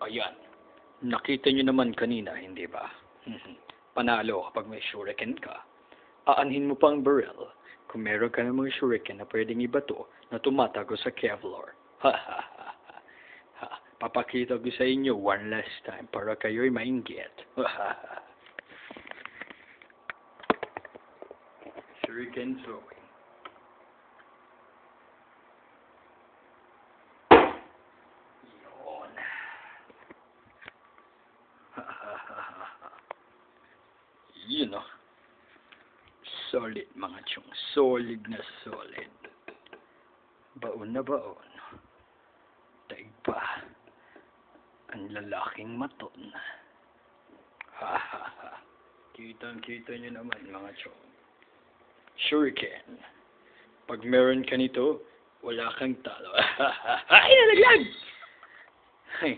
Ayan. Nakita nyo naman kanina, hindi ba? Panalo kapag may shuriken ka. Aanhin mo pang barrel kung meron ka namang shuriken na pwedeng ibato na tumatago sa Kevlar. Ha ha ha ha. Ha. Papakita ko sa inyo one last time para kayo'y mainggit. Ha ha ha. Shuriken throwing. Yun. Ha ha ha ha. Yun o. Solid mga chong. Solid na solid. Baon na baon. Taig pa. Ang lalaking maton. Ha ha ha. Kitang-kita nyo naman mga chong. Shuriken. Pag meron ka nito, wala kang talo. Ay, nalaglag! Ay,